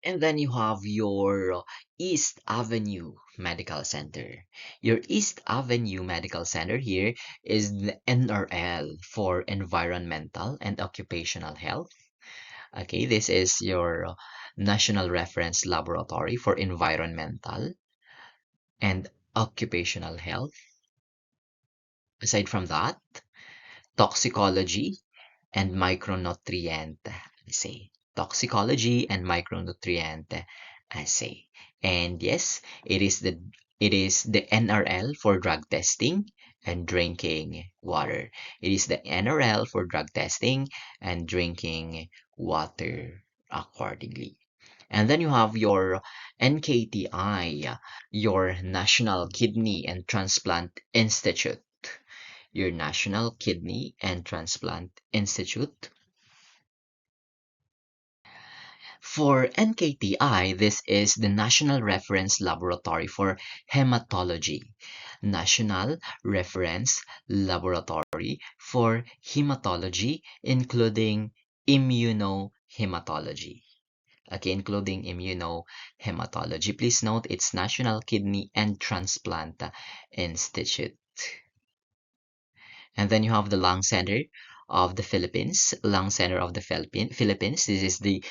And then you have your East Avenue Medical Center. Your East Avenue Medical Center here is the NRL for Environmental and Occupational Health. Okay, this is your National Reference Laboratory for Environmental and Occupational Health. Aside from that, toxicology and micronutrient assay. Toxicology and micronutrient assay. And yes, it is the NRL for drug testing and drinking water. It is the NRL for drug testing and drinking water accordingly. And then you have your NKTI, your National Kidney and Transplant Institute. Your National Kidney and Transplant Institute. For NKTI, this is the National Reference Laboratory for Hematology. National Reference Laboratory for Hematology, including immunohematology. Okay, including immunohematology. Please note it's National Kidney and Transplant Institute. And then you have the Lung Center of the Philippines. Lung Center of the Philippines. This is the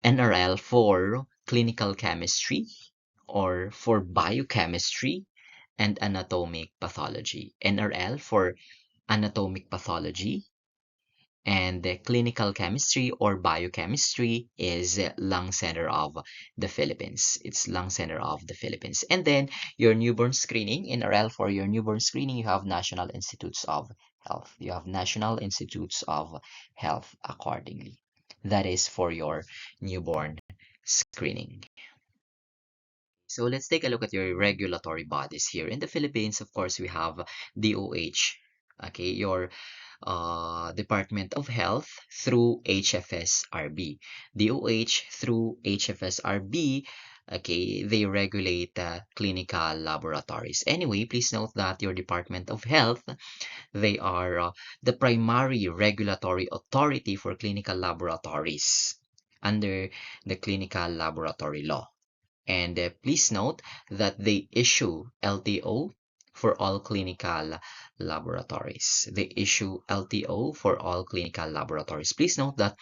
NRL for clinical chemistry or for biochemistry and anatomic pathology. NRL for anatomic pathology and the clinical chemistry or biochemistry is Lung Center of the Philippines. It's Lung Center of the Philippines. And then your newborn screening, NRL for your newborn screening, you have National Institutes of Health. You have National Institutes of Health accordingly. That is for your newborn screening. So let's take a look at your regulatory bodies here. In the Philippines, of course, we have DOH, okay, your Department of Health through HFSRB. DOH through HFSRB, okay, they regulate clinical laboratories. Anyway, please note that your Department of Health, they are the primary regulatory authority for clinical laboratories under the clinical laboratory law. And please note that they issue LTO for all clinical laboratories. They issue LTO for all clinical laboratories. Please note that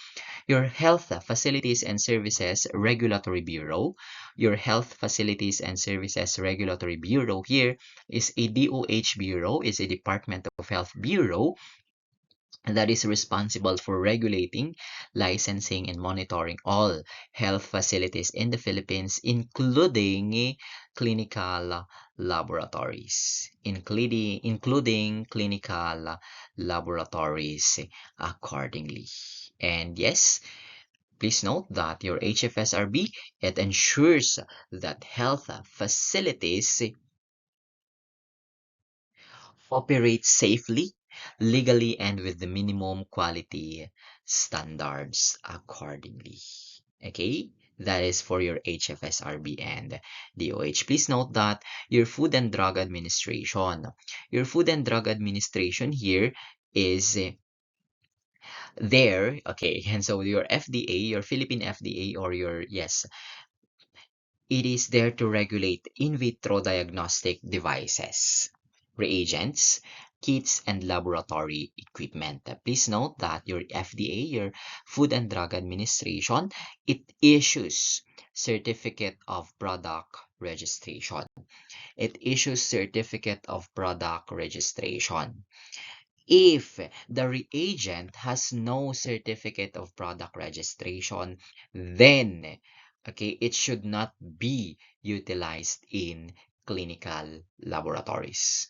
your Health Facilities and Services Regulatory Bureau, your Health Facilities and Services Regulatory Bureau here is a DOH Bureau, is a Department of Health Bureau that is responsible for regulating, licensing, and monitoring all health facilities in the Philippines, including clinical laboratories, including clinical laboratories accordingly. And yes, please note that your HFSRB, it ensures that health facilities operate safely, legally, and with the minimum quality standards accordingly. Okay? That is for your HFSRB and DOH. Please note that your Food and Drug Administration, your Food and Drug Administration here is there, okay, and so your FDA, your Philippine FDA, or your, yes, it is there to regulate in vitro diagnostic devices, reagents, kits, and laboratory equipment. Please note that your FDA, your Food and Drug Administration, it issues certificate of product registration. It issues certificate of product registration. If the reagent has no certificate of product registration, then okay, it should not be utilized in clinical laboratories.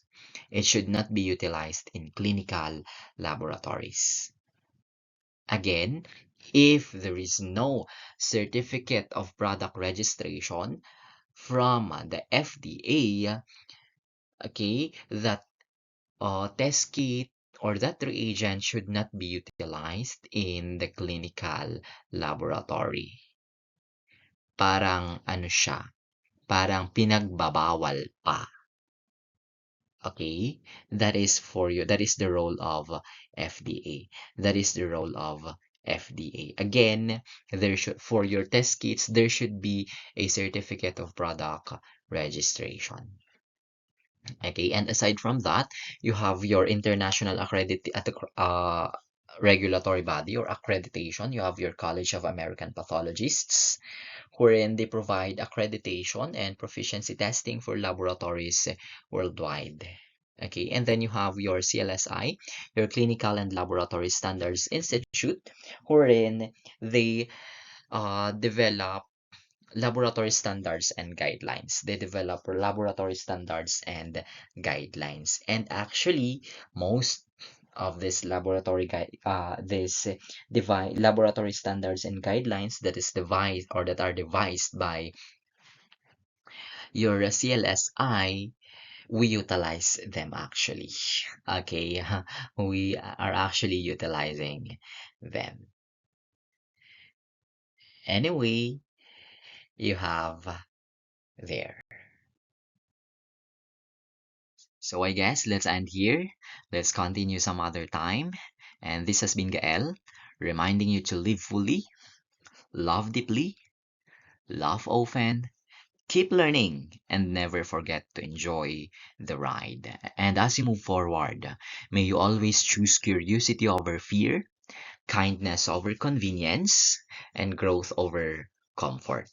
It should not be utilized in clinical laboratories. Again, if there is no certificate of product registration from the FDA, okay, that test kit or that reagent should not be utilized in the clinical laboratory. Parang ano siya, parang pinagbabawal pa. Okay? That is for you. That is the role of FDA. That is the role of FDA. Again, there should for your test kits, there should be a certificate of product registration. Okay, and aside from that, you have your international regulatory body or accreditation. You have your College of American Pathologists, wherein they provide accreditation and proficiency testing for laboratories worldwide. Okay, and then you have your CLSI, your Clinical and Laboratory Standards Institute, wherein they develop laboratory standards and guidelines. They develop laboratory standards and guidelines. And actually, most of this laboratory standards and guidelines that is devised or that are devised by your CLSI, we utilize them actually. Okay, we are actually utilizing them. Anyway, you have there. So I guess let's end here. Let's continue some other time. And this has been Gael, reminding you to live fully, love deeply, laugh often, keep learning, and never forget to enjoy the ride. And as you move forward, may you always choose curiosity over fear, kindness over convenience, and growth over comfort.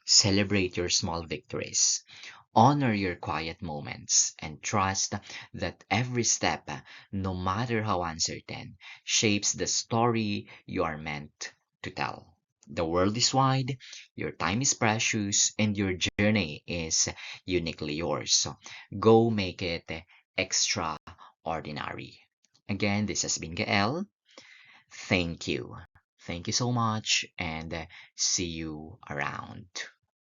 Celebrate your small victories. Honor your quiet moments and trust that every step, no matter how uncertain, shapes the story you are meant to tell. The world is wide, your time is precious, and your journey is uniquely yours. So go make it extraordinary. Again, this has been Gael. Thank you. Thank you so much and see you around.